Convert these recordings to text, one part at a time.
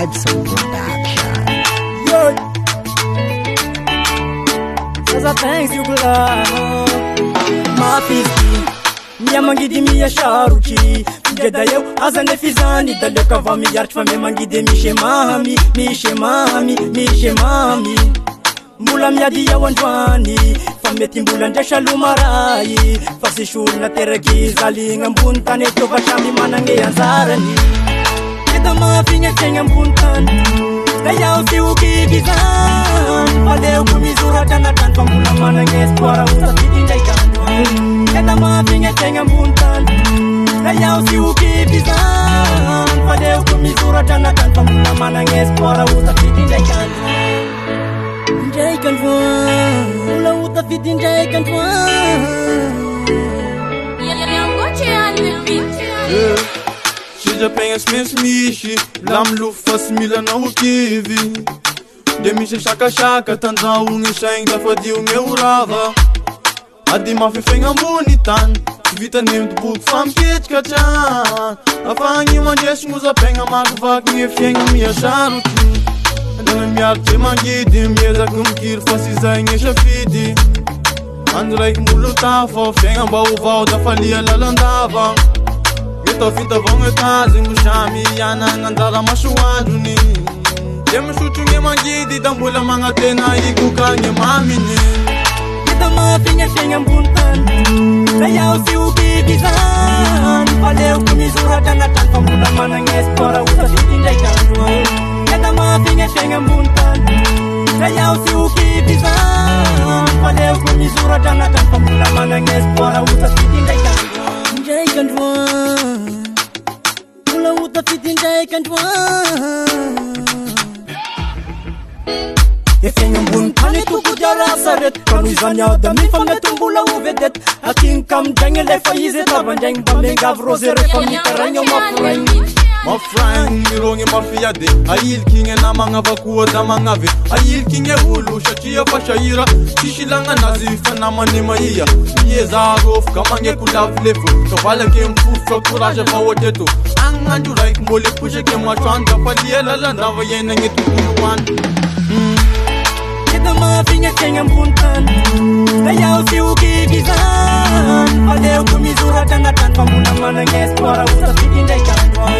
Vibes Production. Yo, sasa thanks you kulano mafiski miamangidi miya sharuki ngeda eu azane fizani daleka vami yarch fame mangide mishe mami mula miadi ya wanjwani fameti mbula ndesha lumarai fasi shulna teragiza linga mbuntane toba shami manange yanzarani keda mafinge tenga mbuntane na yao si ukibizan pale ukumizura tana tanpa mula manange eskwara utafiti ndaikandwa keda mafinge tenga mbuntane na yao si ukibizan pale ukumizura tana tanpa mula manange eskwara utafiti ndaikandwa Njay kan fwa ula uta fiti njay kan fwa Shija penga smesmishi lam lufas mila na ukivi Demisha shaka tanda unge shaing da fadi unge urava Adi mafi fenga bonitan Vita neemt boek van pitch kachan Afangi manjesh muza penga magvak nge fienga mia sharuti Dana miarte mangidi mieza kumkir fasi zainge shafidi Andrei mulu tafa fenga ba uvau da falia lalandava Gito finta vonge tazi mushami yana ngandala mashuaduni Dema shuchunge mangidi dambula mangatena ikuka nge mamini Gito mafinge fenga mbuntan Na yao si ukibizan Pale ukumizura dana tanpa mula mananges Para utafiti ndaikandwa Keda mafinge fenga mbuntan Na yao si ukibizan Pale ukumizura dana tanpa mula mananges Para utafiti ndaikandwa Ndaikandwa Mula utafiti ndaikandwa Efenga mbuntane tukujara saret Kanuzanya da mifamne tumbula uvedet Akin kam jangele faize tabanjang Bambe gavrose refamni karanyo mafureng Mafrang mironge mafiyade Ayil kinge na mga vakuwa da mga ve Ayil kinge hulu shachia fashaira Shishilanga nazifa na manema iya Iye zarof kamange kulavlefu Kavala ke mfufa kuraja pa wotetu Anganju raik mole pushe ke machwanda Palie lalandava yena nge tukuruwan Keda mafinge tenga mbuntan Na yao si ukibizan Pale ukumizura dana tanpa mula mananges Para utafiti ndaikandwa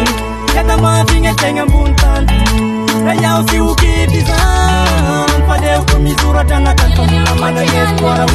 Keda mafinge tenga mbuntan Na yao si ukibizan Pale ukumizura dana tanpa mula mananges Para